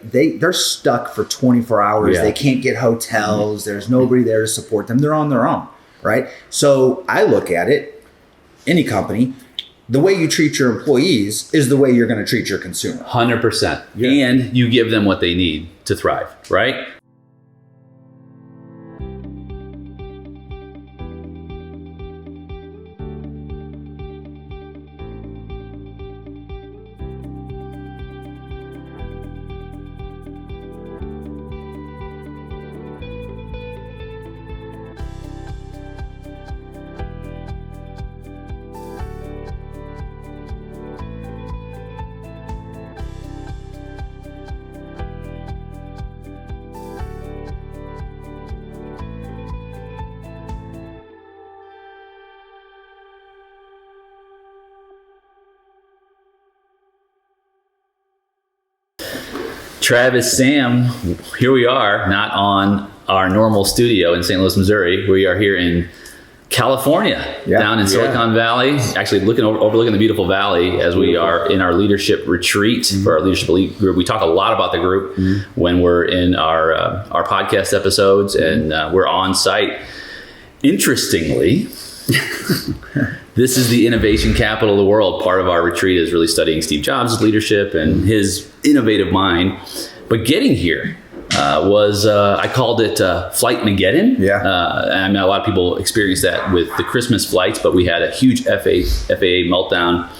they're stuck for 24 hours. Yeah. They can't get hotels. There's nobody there to support them. They're on their own, right? So I look at it, any company, the way you treat your employees is the way you're going to treat your consumer. 100%. Yeah. And you give them what they need to thrive, right? Travis, Sam, here we are, not on our normal studio in St. Louis, Missouri. We are here in California, down in Silicon Valley, actually overlooking the beautiful valley as we are in our leadership retreat for our leadership elite group. We talk a lot about the group when we're in our podcast episodes, and we're on site. Interestingly, this is the innovation capital of the world. Part of our retreat is really studying Steve Jobs' leadership and his innovative mind. But getting here was, I called it Flight Mageddon. I mean, a lot of people experience that with the Christmas flights, but we had a huge FAA meltdown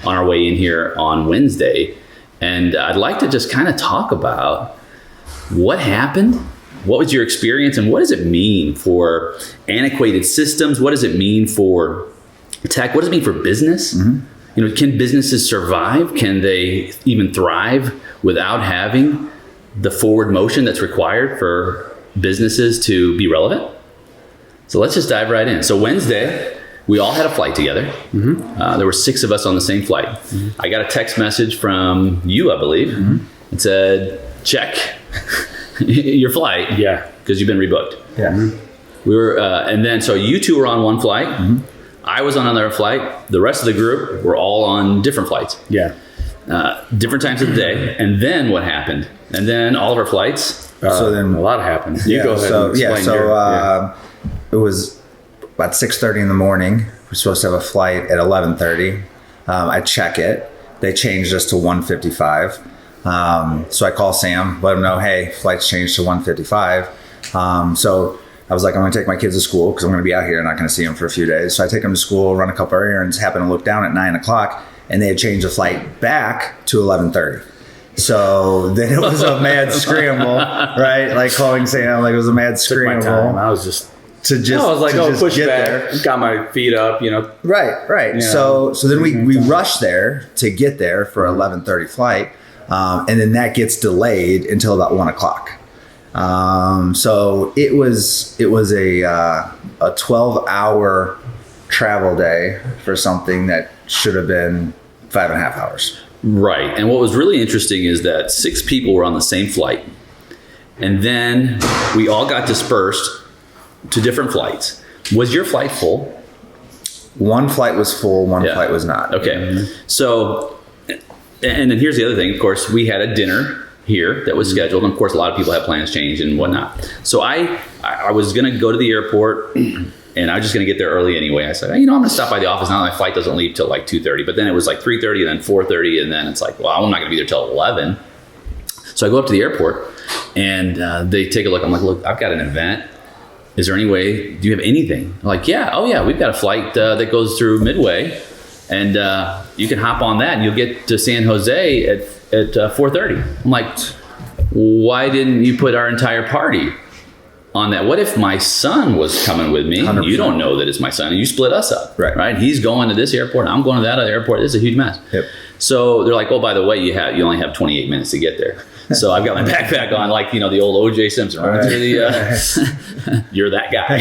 on our way in here on Wednesday. And I'd like to just kind of talk about what happened. What was your experience, and what does it mean for antiquated systems? What does it mean for tech? What does it mean for business? You know, can businesses survive? Can they even thrive without having the forward motion that's required for businesses to be relevant? So let's just dive right in. So Wednesday, we all had a flight together. There were 6 of us on the same flight. I got a text message from you, I believe. It said, check your flight, because you've been rebooked. We were, and then so you two were on one flight. I was on another flight. The rest of the group were all on different flights. Different times of the day. And then what happened? And then all of our flights. So then a lot happened. You go ahead and explain. It was about 6:30 in the morning. We're supposed to have a flight at 11:30. I check it. They changed us to 1:55. So I call Sam, let him know, hey, flight's changed to 1:55. So I was like, I'm going to take my kids to school because I'm going to be out here and not going to see them for a few days. So I take them to school, run a couple of errands, happen to look down at 9 o'clock, and they had changed the flight back to 11:30. So then it was a mad scramble, right? Like calling Sam, like it was a mad scramble. Took my time. I was like, push back. There. Got my feet up, you know. Right. You know, so then we rushed there to get there for 11:30 flight. And then that gets delayed until about 1 o'clock. So it was a 12-hour travel day for something that should have been 5.5 hours. Right. And what was really interesting is that 6 people were on the same flight. And then we all got dispersed to different flights. Was your flight full? One flight was full, one flight was not. Okay. So, and then here's the other thing. Of course, we had a dinner here that was scheduled. And of course, a lot of people have plans changed and whatnot. So I was going to go to the airport and I was just going to get there early anyway. I said, I'm going to stop by the office now. My flight doesn't leave till like 2:30. But then it was like 3:30 and then 4:30. And then it's like, well, I'm not going to be there till 11. So I go up to the airport and they take a look. I'm like, look, I've got an event. Is there any way, do you have anything? I'm like, we've got a flight that goes through Midway. And you can hop on that and you'll get to San Jose at 4:30. I'm like, why didn't you put our entire party on that? What if my son was coming with me? 100%. You don't know that it's my son. And you split us up, right? He's going to this airport. I'm going to that other airport. This is a huge mess. Yep. So they're like, oh, by the way, you only have 28 minutes to get there. So I've got my backpack on, like, the old O.J. Simpson. You're that guy.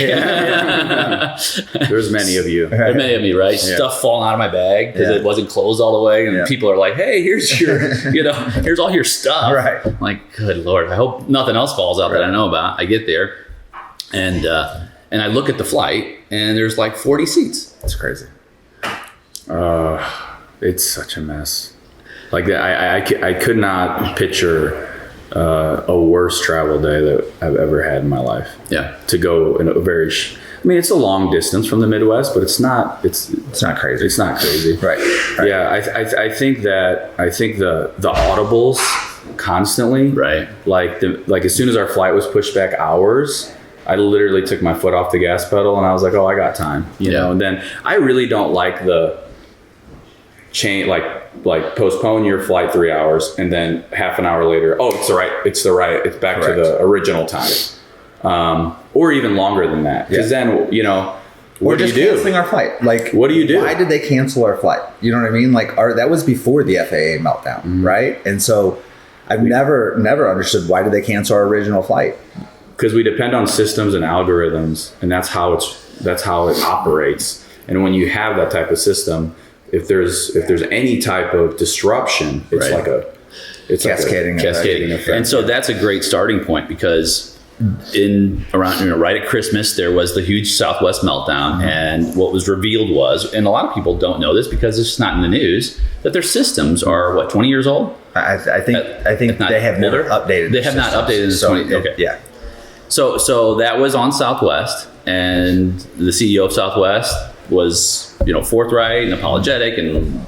There's many of you. There's many of me, right? Yeah. Stuff falling out of my bag because it wasn't closed all the way. And people are like, hey, here's your, here's all your stuff. Right. I'm like, good Lord, I hope nothing else falls out that I know about. I get there and I look at the flight and there's like 40 seats. It's crazy. It's such a mess. Like I could not picture a worse travel day that I've ever had in my life. Yeah. To go in a very, it's a long distance from the Midwest, but it's not crazy. It's not crazy. Right. Yeah. I think the audibles constantly, right. Like as soon as our flight was pushed back hours, I literally took my foot off the gas pedal and I was like, oh, I got time, you know? And then I really don't like the chain, like postpone your flight 3 hours and then half an hour later, oh, it's back to the original time. Or even longer than that. Because then, you know, what do you do? Canceling our flight. Like, what do you do? Why did they cancel our flight? You know what I mean? Like, that was before the FAA meltdown, right? And so I've never understood, why did they cancel our original flight? Because we depend on systems and algorithms, and that's how it operates. And when you have that type of system, if there's any type of disruption, it's like it's cascading effect. And so that's a great starting point, because right at Christmas there was the huge Southwest meltdown, and what was revealed was, and a lot of people don't know this because it's just not in the news, that their systems are 20 years old. I think they have never updated. They have not updated in 20. Okay. Yeah. So that was on Southwest, and the CEO of Southwest was, forthright and apologetic, and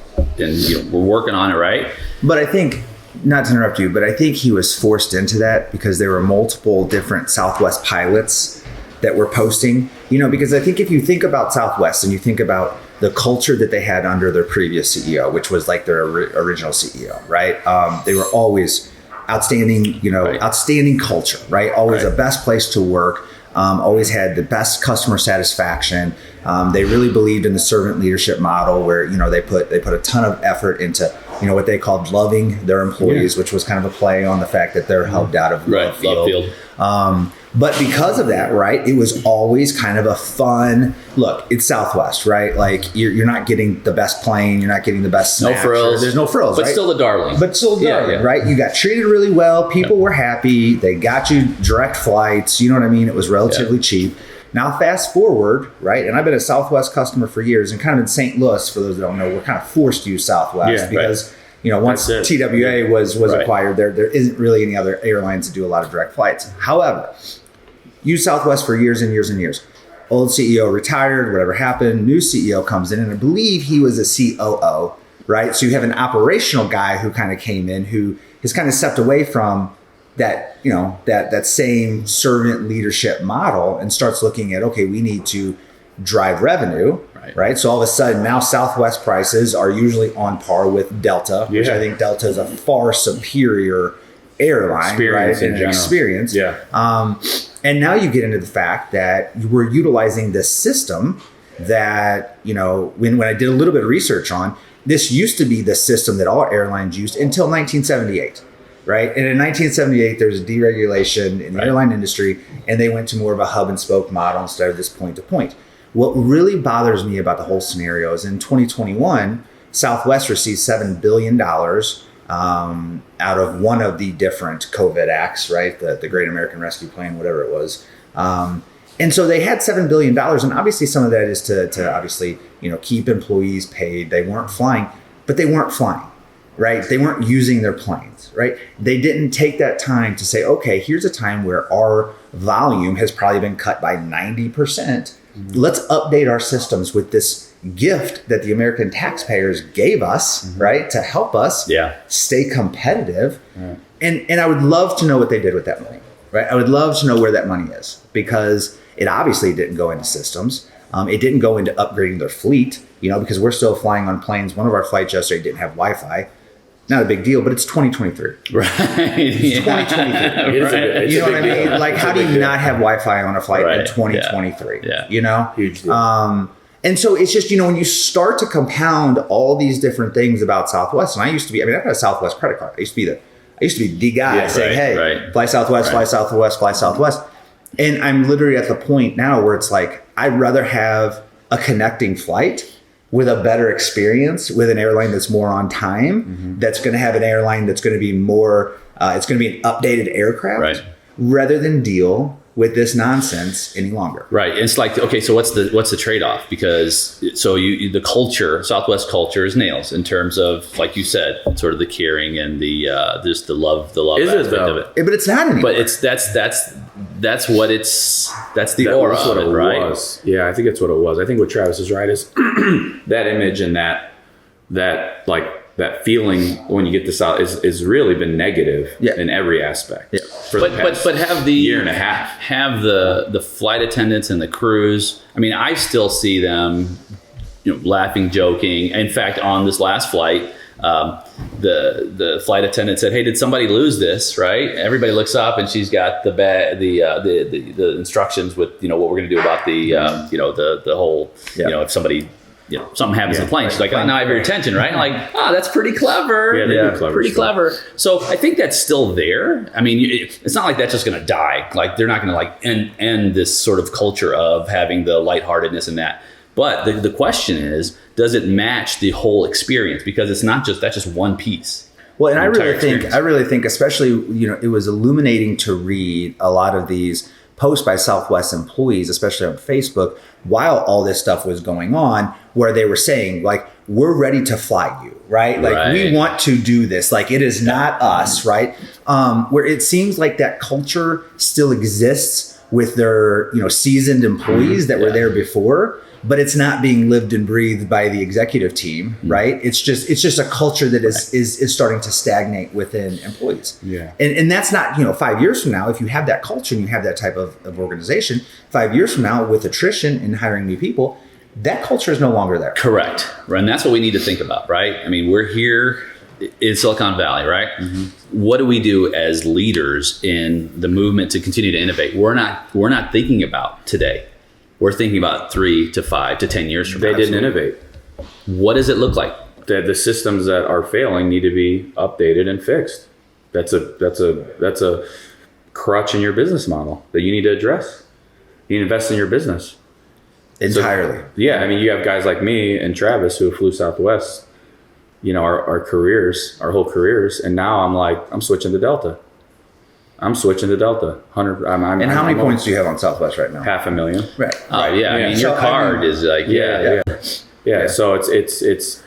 we're working on it, right? But I think, not to interrupt you, but I think he was forced into that because there were multiple different Southwest pilots that were posting, because I think if you think about Southwest and you think about the culture that they had under their previous CEO, which was like their original CEO, right? They were always outstanding, outstanding culture, right? Always the best place to work. Always had the best customer satisfaction. They really believed in the servant leadership model, where they put a ton of effort into what they called loving their employees, which was kind of a play on the fact that they're hubbed out of Love Field. But because of that, right, it was always kind of a fun look. It's Southwest, right? Like you're not getting the best plane, you're not getting the best snacks. No frills. There's no frills, but right? still the darling. Right? You got treated really well. People were happy. They got you direct flights. You know what I mean? It was relatively cheap. Now, fast forward, right? And I've been a Southwest customer for years, and kind of in St. Louis, for those that don't know, we're kind of forced to use Southwest because once TWA was acquired, there isn't really any other airlines that do a lot of direct flights. However, used Southwest for years and years and years. Old CEO retired, whatever happened, new CEO comes in, and I believe he was a COO, right? So you have an operational guy who kind of came in, who has kind of stepped away from that, that same servant leadership model, and starts looking at, okay, we need to drive revenue, right? So all of a sudden now Southwest prices are usually on par with Delta, which I think Delta is a far superior airline, experience, right? In experience. Yeah. And now you get into the fact that we're utilizing this system that, when I did a little bit of research on, this used to be the system that all airlines used until 1978, right? And in 1978, there was a deregulation in the airline industry, and they went to more of a hub and spoke model instead of this point to point. What really bothers me about the whole scenario is in 2021, Southwest received $7 billion out of one of the different COVID acts, right? The Great American Rescue Plan, whatever it was. And so they had $7 billion. And obviously some of that is to obviously, keep employees paid. They weren't flying, right? They weren't using their planes, right? They didn't take that time to say, okay, here's a time where our volume has probably been cut by 90%. Let's update our systems with this gift that the American taxpayers gave us, right, to help us stay competitive. And I would love to know what they did with that money, right? I would love to know where that money is, because it obviously didn't go into systems. It didn't go into upgrading their fleet, because we're still flying on planes. One of our flights yesterday didn't have Wi-Fi. Not a big deal, but it's 2023. Right. It's 2023. You know what I mean? Like, how do you not have Wi-Fi on a flight in 2023? Yeah. Huge deal. And so it's just, when you start to compound all these different things about Southwest, and I've got a Southwest credit card. I used to be the guy saying, hey, fly Southwest, fly Southwest, fly Southwest. And I'm literally at the point now where it's like, I'd rather have a connecting flight with a better experience with an airline that's more on time, that's going to have an airline that's going to be more, it's going to be an updated aircraft, rather than deal with this nonsense any longer. Right. It's like, okay, so what's the trade-off? Because the culture, Southwest culture is nails in terms of, like you said, sort of the caring and the just the love is aspect it though? of it. Yeah, but it's not anymore. But that's the aura That's what of it, it right? was. Yeah, I think it's what it was. I think what Travis is right is that image and that feeling when you get this out is really been negative in every aspect. Yeah. But have the year and a half. Have the flight attendants and the crews. I mean, I still see them, laughing, joking. In fact, on this last flight, the flight attendant said, "Hey, did somebody lose this?" Right? Everybody looks up, and she's got the instructions with what we're going to do about the whole if somebody. Something happens to the plane. She's like, now I have your attention, right? I'm like, that's pretty clever. Yeah, they do clever pretty stuff. clever. So I think that's still there. I mean, it's not like that's just going to die. Like they're not going to end this sort of culture of having the lightheartedness and that. But the question is, does it match the whole experience? Because that's just one piece. Well, and I really think, especially, it was illuminating to read a lot of these posts by Southwest employees, especially on Facebook, while all this stuff was going on, where they were saying, like, we're ready to fly you, right? Like, we want to do this. Like, it is not us, right? Where it seems like that culture still exists with their, seasoned employees that were there before, but it's not being lived and breathed by the executive team, right? It's just a culture that is starting to stagnate within employees. Yeah. And that's not, 5 years from now, if you have that culture and you have that type of organization, 5 years from now with attrition and hiring new people, that culture is no longer there. Correct. Right. And that's what we need to think about, right? I mean, we're here in Silicon Valley, right? Mm-hmm. What do we do as leaders in the movement to continue to innovate? We're not thinking about today. We're thinking about 3 to 5 to 10 years from now. They didn't innovate. What does it look like? The systems that are failing need to be updated and fixed. That's a crutch in your business model that you need to address. You invest in your business Entirely. So, yeah, I mean, you have guys like me and Travis who flew Southwest, our careers, our whole careers, and now I'm switching to Delta. 100. And how many points do you have on Southwest right now? 500,000. Right. Oh yeah. I mean, your card is like yeah. So it's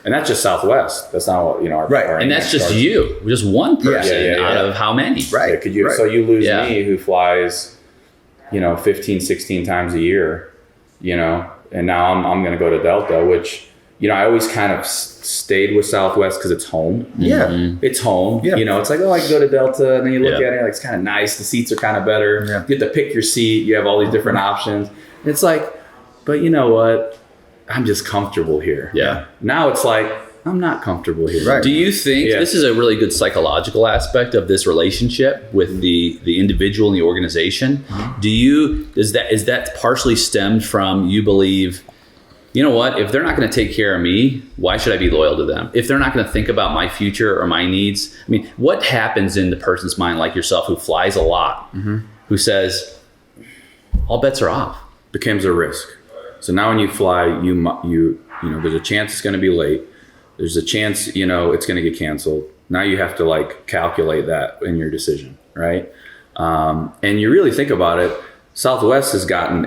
and that's just Southwest. That's not what our right. And that's just you, just one person out of how many? Right. Yeah, could you? Right. So you lose me, who flies, 15, 16 times a year, and now I'm going to go to Delta, which. I always kind of stayed with Southwest because it's home. Yeah. It's home. Yeah. It's like, I can go to Delta. And then you look at it, like, it's kind of nice. The seats are kind of better. Yeah. You get to pick your seat. You have all these different options. And it's like, but you know what? I'm just comfortable here. Yeah. Now it's like, I'm not comfortable here. Right. Do you think this is a really good psychological aspect of this relationship with the individual and the organization? Mm-hmm. Is that partially stemmed from you believe, you know what, if they're not going to take care of me, why should I be loyal to them? If they're not going to think about my future or my needs, I mean, what happens in the person's mind like yourself who flies a lot, who says, all bets are off? Becomes a risk. So now when you fly, you there's a chance it's going to be late. There's a chance, it's going to get canceled. Now you have to calculate that in your decision, right? And you really think about it, Southwest has gotten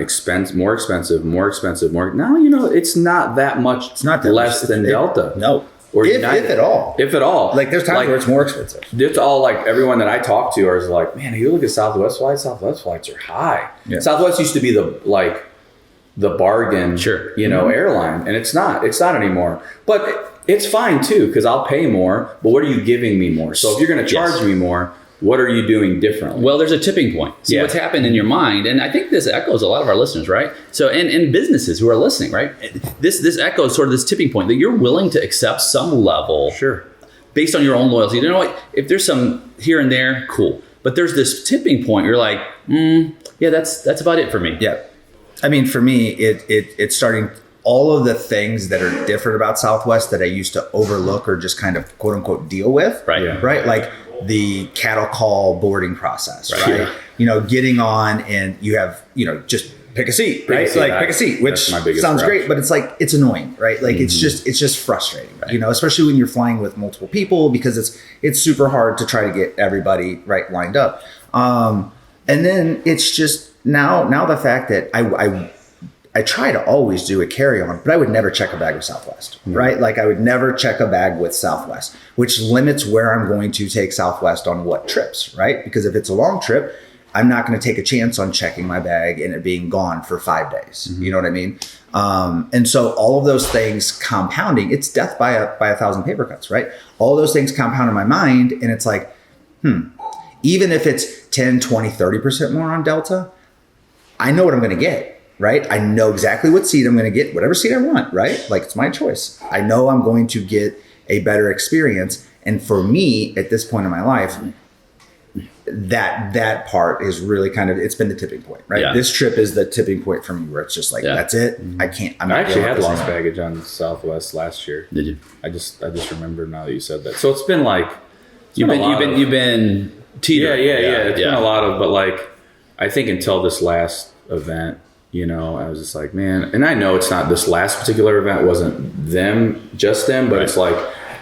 more expensive. Now, it's not that much. It's not that less than Delta. No. Or if at all. If at all. Like there's times where it's more expensive. It's all everyone that I talk to is like, man, you look at Southwest flights are high. Yeah. Southwest used to be the bargain, airline, and it's not anymore. But it's fine too, because I'll pay more, but what are you giving me more? So if you're going to charge me more, what are you doing differently? Well, there's a tipping point. See what's happened in your mind, and I think this echoes a lot of our listeners, right? So, and businesses who are listening, right? This echoes sort of this tipping point that you're willing to accept some level, sure, based on your own loyalty. You know what? If there's some here and there, cool. But there's this tipping point. You're like, that's about it for me. Yeah, I mean, for me, it's starting. All of the things that are different about Southwest that I used to overlook or just kind of quote unquote deal with, right? Yeah. Right, like the cattle call boarding process, right? Yeah. Getting on and you have, just pick a seat, right? Pick a seat, which sounds great, but it's annoying, right? Like it's just frustrating, right? Especially when you're flying with multiple people because it's super hard to try to get everybody lined up. And then it's just now the fact that I try to always do a carry-on, but I would never check a bag with Southwest, right? Like I would never check a bag with Southwest, which limits where I'm going to take Southwest on what trips, right? Because if it's a long trip, I'm not going to take a chance on checking my bag and it being gone for 5 days. You know what I mean? And so all of those things compounding, it's death by 1,000 paper cuts, right? All those things compound in my mind. And it's like, even if it's 10, 20, 30% more on Delta, I know what I'm going to get, right? I know exactly what seat I'm going to get, whatever seat I want, right? Like it's my choice. I know I'm going to get a better experience. And for me, at this point in my life, that part is really kind of, it's been the tipping point, right? Yeah. This trip is the tipping point for me where it's just like, that's it. I can't, I'm not I actually had lost anymore. baggage on Southwest last year. Did you? I just remembered now that you said that. So it's been like, You've been teetering. yeah. It's been a lot of, but like, I think until this last event, you know, I was just like, man, and I know it's not this last particular event wasn't just them, but it's like,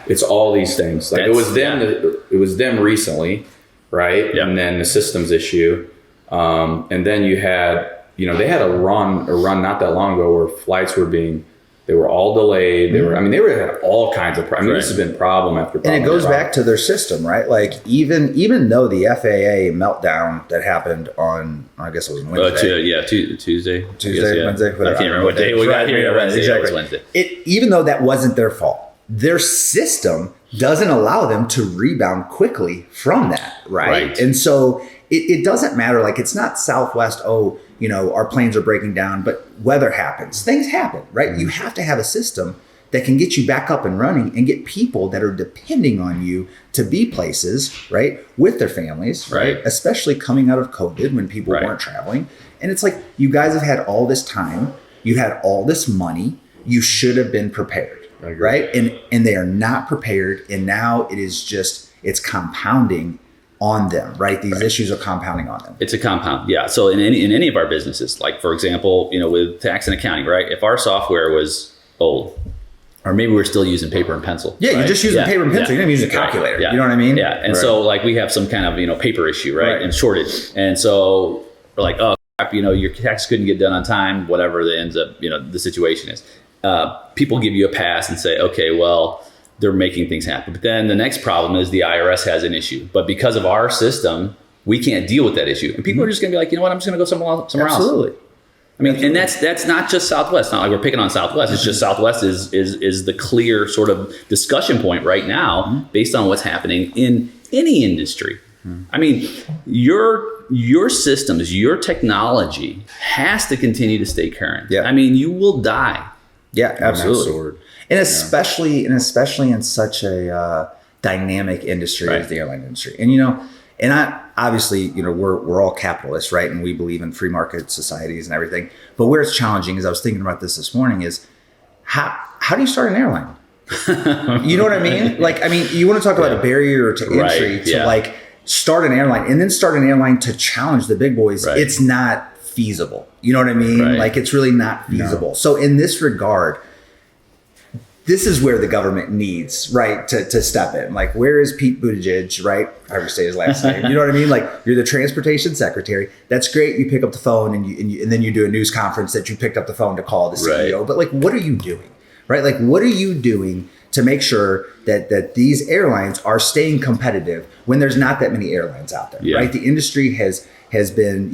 it's all these things. Like it was them recently. Right. Yeah. And then the systems issue. And then you had, you know, they had a run not that long ago where flights they were all delayed. They had all kinds of problems. I mean, this has been problem after problem. And it goes back to their system, right? Like even though the FAA meltdown that happened on, I guess it was Wednesday. Tuesday, Wednesday. Whatever. I can't remember what day we got here. Exactly. Wednesday. Even though that wasn't their fault, their system doesn't allow them to rebound quickly from that, right? And so it doesn't matter. Like it's not Southwest, our planes are breaking down, but weather happens. Things happen, right? You have to have a system that can get you back up and running and get people that are depending on you to be places, right, with their families, right? Especially coming out of COVID when people weren't traveling. And it's like, you guys have had all this time, you had all this money, you should have been prepared. Right. And they are not prepared. And now it's compounding on them. Right. These issues are compounding on them. It's a compound. Yeah. So in any of our businesses, like, for example, with tax and accounting, right? If our software was old, or maybe we're still using paper and pencil. Yeah. You're just using paper and pencil. You're not using a calculator. You know what I mean? Yeah. And so like we have some kind of, paper issue, right? And shortage. And so we're like, oh, crap, your tax couldn't get done on time, whatever that ends up, the situation is. People give you a pass and say, okay, well, they're making things happen. But then the next problem is the IRS has an issue. But because of our system, we can't deal with that issue. And people are just going to be like, you know what, I'm just going to go somewhere else. Absolutely. I mean, and that's not just Southwest. Not like we're picking on Southwest. It's just Southwest is the clear sort of discussion point right now based on what's happening in any industry. I mean, your systems, your technology has to continue to stay current. Yeah. I mean, you will die. Yeah, absolutely. And especially in such a dynamic industry as the airline industry. And I obviously, we're all capitalists, right? And we believe in free market societies and everything. But where it's challenging, as I was thinking about this morning, is how do you start an airline? You know what I mean? Like, you want to talk about a barrier to entry to like start an airline and then start an airline to challenge the big boys. Right. It's not feasible. You know what I mean? Right. Like it's really not feasible. No. So in this regard, this is where the government needs, right, to step in. Like, where is Pete Buttigieg, right? However you say his last name. You know what I mean? Like, you're the transportation secretary. That's great. You pick up the phone and then you do a news conference that you picked up the phone to call the CEO. Right. But like, what are you doing, right? Like, what are you doing to make sure that these airlines are staying competitive when there's not that many airlines out there, right? The industry has been,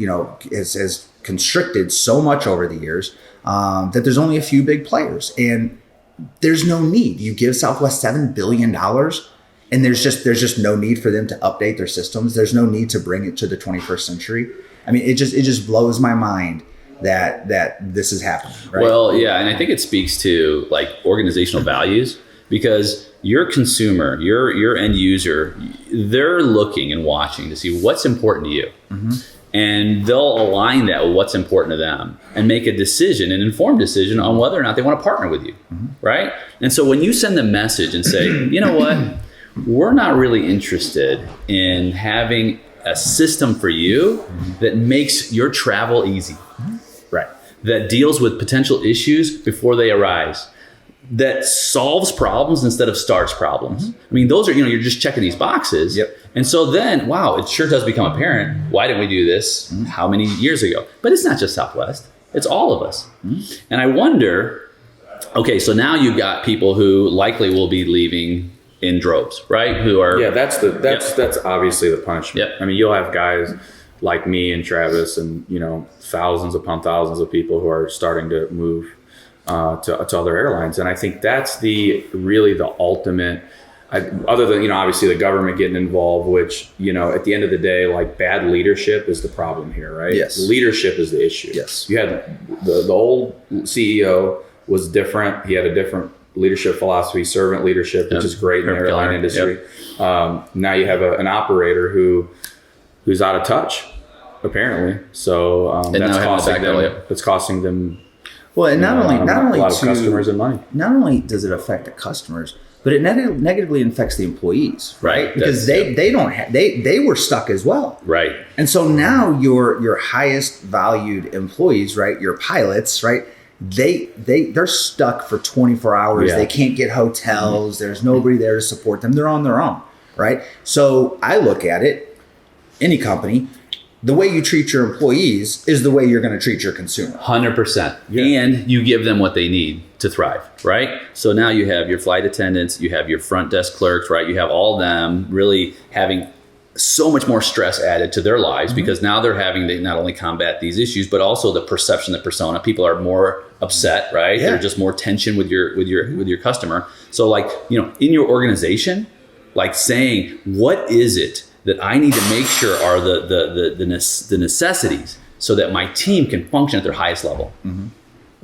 has constricted so much over the years that there's only a few big players, and there's no need. You give Southwest $7 billion and there's just no need for them to update their systems. There's no need to bring it to the 21st century. I mean, it just blows my mind that this is happening. Right? Well, yeah. And I think it speaks to like organizational values, because your consumer, your end user, they're looking and watching to see what's important to you. And they'll align that with what's important to them and make a decision, an informed decision on whether or not they want to partner with you, right? And so when you send the message and say, you know what, we're not really interested in having a system for you that makes your travel easy, right? That deals with potential issues before they arise. that solves problems instead of starts problems. I mean, those are, you're just checking these boxes. Yep. And so then, wow, it sure does become apparent. Why didn't we do this how many years ago? But it's not just Southwest. It's all of us. And I wonder, okay, so now you've got people who likely will be leaving in droves, right? Who are... Yeah, that's obviously the punishment. Yep. I mean, you'll have guys like me and Travis and, thousands upon thousands of people who are starting to move to other airlines. And I think that's really the ultimate, other than, obviously the government getting involved, which, at the end of the day, like bad leadership is the problem here, right? Yes. Leadership is the issue. Yes. You had the old CEO was different. He had a different leadership philosophy, servant leadership, which is great in the airline industry. Yep. Now you have an operator who's out of touch, apparently. So that's costing them. Well, and not only a lot of customers and money. Not only does it affect the customers, but it negatively affects the employees, right? Because they were stuck as well, right? And so now your highest valued employees, right? Your pilots, right? They're stuck for 24 hours. Yeah. They can't get hotels. There's nobody there to support them. They're on their own, right? So I look at it, any company, the way you treat your employees is the way you're going to treat your consumer. 100%. Yeah. And you give them what they need to thrive, right? So now you have your flight attendants, you have your front desk clerks, right? You have all of them really having so much more stress added to their lives because now they're having to not only combat these issues, but also the perception, the persona. People are more upset, right? Yeah. There's just more tension with your customer. So like, in your organization, like saying, what is it that I need to make sure are the necessities so that my team can function at their highest level? Mm-hmm.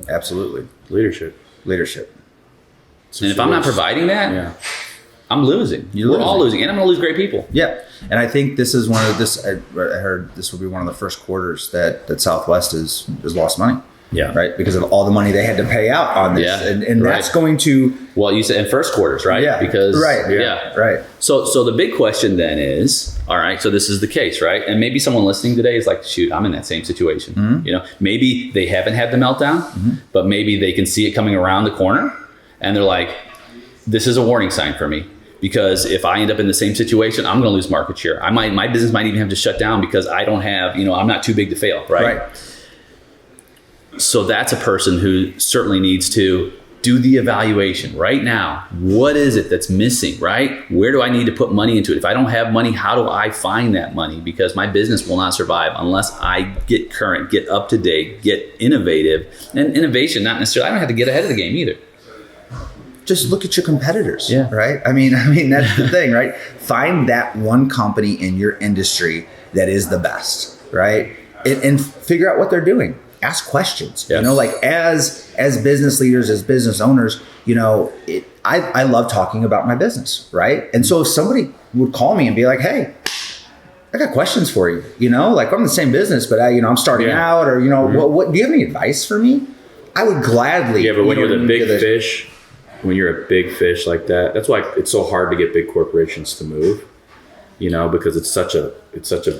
Absolutely. Leadership. And if I'm not providing that, I'm losing. We're all losing, and I'm going to lose great people. Yeah, and I think this is one of this. I heard this will be one of the first quarters that Southwest has lost money. Yeah, right, because of all the money they had to pay out on this, and that's going to. Well, you said in first quarters, right? Yeah, because right. So the big question then is, all right, so this is the case, right? And maybe someone listening today is like, shoot, I'm in that same situation. Mm-hmm. Maybe they haven't had the meltdown, but maybe they can see it coming around the corner, and they're like, this is a warning sign for me. Because if I end up in the same situation, I'm going to lose market share. My business might even have to shut down because I don't have, I'm not too big to fail, right? So that's a person who certainly needs to do the evaluation right now. What is it that's missing, right? Where do I need to put money into it? If I don't have money, how do I find that money? Because my business will not survive unless I get current, get up to date, get innovative. And innovation, not necessarily, I don't have to get ahead of the game either. Just look at your competitors, right? I mean, that's the thing, right? Find that one company in your industry that is the best, right? And figure out what they're doing. Ask questions, like as business leaders, as business owners, I love talking about my business, right? And so if somebody would call me and be like, hey, I got questions for you, like I'm in the same business, but I'm starting out, or, what do you have any advice for me? I would gladly. Yeah, but when you're the big fish, when you're a big fish like that, that's why it's so hard to get big corporations to move, because it's such a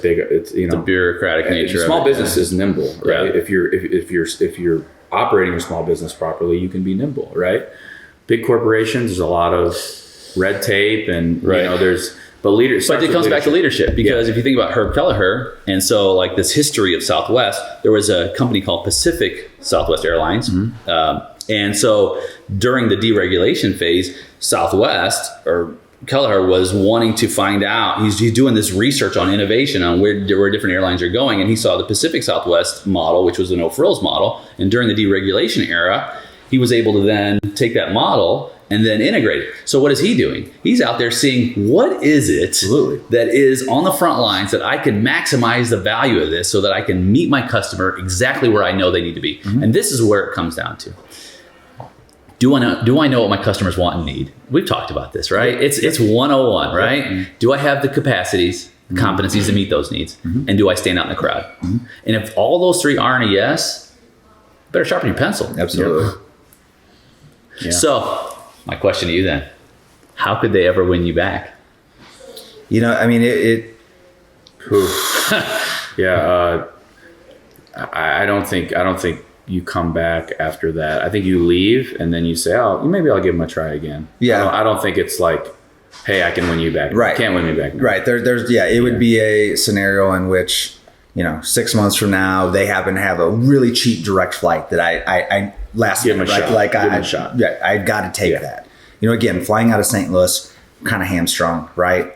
big, the bureaucratic nature. Small business is nimble, right? Yeah. If you're operating your small business properly, you can be nimble, right? Big corporations, there's a lot of red tape and but it comes back to leadership, because if you think about Herb Kelleher, and so like this history of Southwest, there was a company called Pacific Southwest Airlines. And so during the deregulation phase, Southwest or Kelleher was wanting to find out, he's doing this research on innovation on where different airlines are going. And he saw the Pacific Southwest model, which was a no frills model. And during the deregulation era, he was able to then take that model and then integrate it. So what is he doing? He's out there seeing what is it that is on the front lines that I can maximize the value of this so that I can meet my customer exactly where I know they need to be. And this is where it comes down to. Do I know what my customers want and need? We've talked about this, right? It's 101, right? Do I have the capacities, the competencies to meet those needs? And do I stand out in the crowd? And if all those three aren't a yes, better sharpen your pencil. Absolutely. Yeah. So my question to you then, how could they ever win you back? I don't think you come back after that. I think you leave and then you say, oh, maybe I'll give them a try again. Yeah. I don't think it's like, hey, I can win you back. Right. You can't win me back. Now. Right. It would be a scenario in which, 6 months from now, they happen to have a really cheap direct flight that I last give them a minute, shot. like give them a shot. Yeah, I got to take that. Again, flying out of St. Louis, kind of hamstrung, right?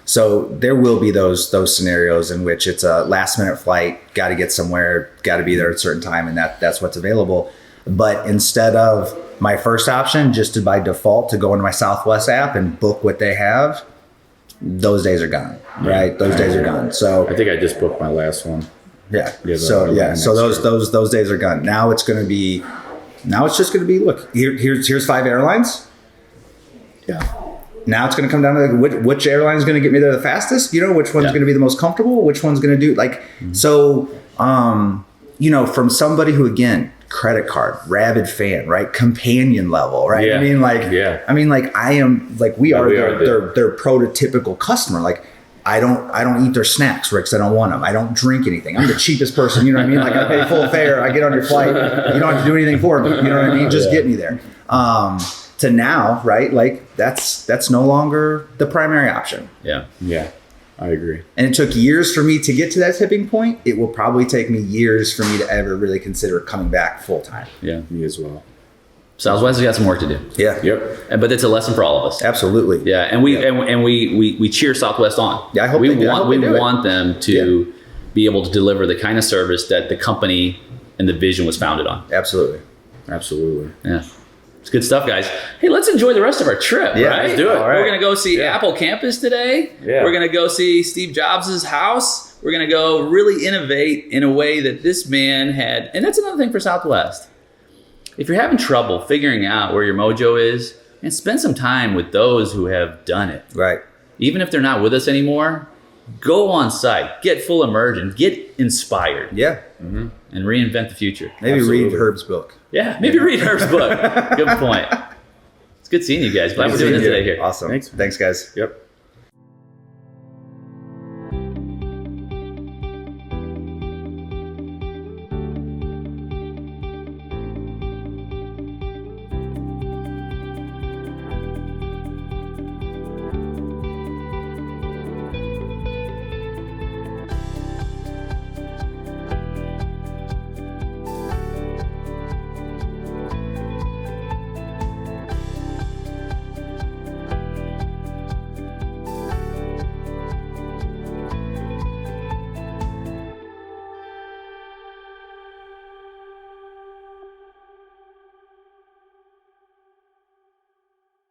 So there will be those scenarios in which it's a last minute flight, got to get somewhere, got to be there at a certain time, and that's what's available. But instead of my first option, just to by default to go into my Southwest app and book what they have, those days are gone, right? Those days are gone. So I think I just booked my last one. Yeah. So those days are gone. Now it's just going to be look, here's 5 airlines. Yeah. Now it's going to come down to which airline is going to get me there the fastest, which one's going to be the most comfortable, which one's going to do so, from somebody who, again, credit card, rabid fan, right? Companion level, right? Yeah. I am we are their prototypical customer. Like I don't eat their snacks, Rick, 'cause I don't want them. I don't drink anything. I'm the cheapest person, you know what I mean? Like I pay full fare, I get on your flight, you don't have to do anything for me, you know what I mean? Just get me there. To now, right? Like that's no longer the primary option. Yeah. Yeah. I agree. And it took years for me to get to that tipping point. It will probably take me years for me to ever really consider coming back full time. Yeah, me as well. Southwest has got some work to do. Yeah. Yep. But it's a lesson for all of us. Absolutely. Yeah, and we cheer Southwest on. Yeah, I hope we they do. want them to be able to deliver the kind of service that the company and the vision was founded on. Absolutely. Yeah. It's good stuff, guys. Hey, let's enjoy the rest of our trip, yeah, right? Let's do it. All right. We're going to go see Apple Campus today. Yeah. We're going to go see Steve Jobs' house. We're going to go really innovate in a way that this man had. And that's another thing for Southwest. If you're having trouble figuring out where your mojo is, and spend some time with those who have done it. Right. Even if they're not with us anymore, go on site, get full immersion, get inspired. Yeah. Mm-hmm. And reinvent the future. Maybe read Herb's book. Yeah, maybe read Herb's book. Good point. It's good seeing you guys. Glad we're doing this today here. Awesome. Thanks guys. Yep.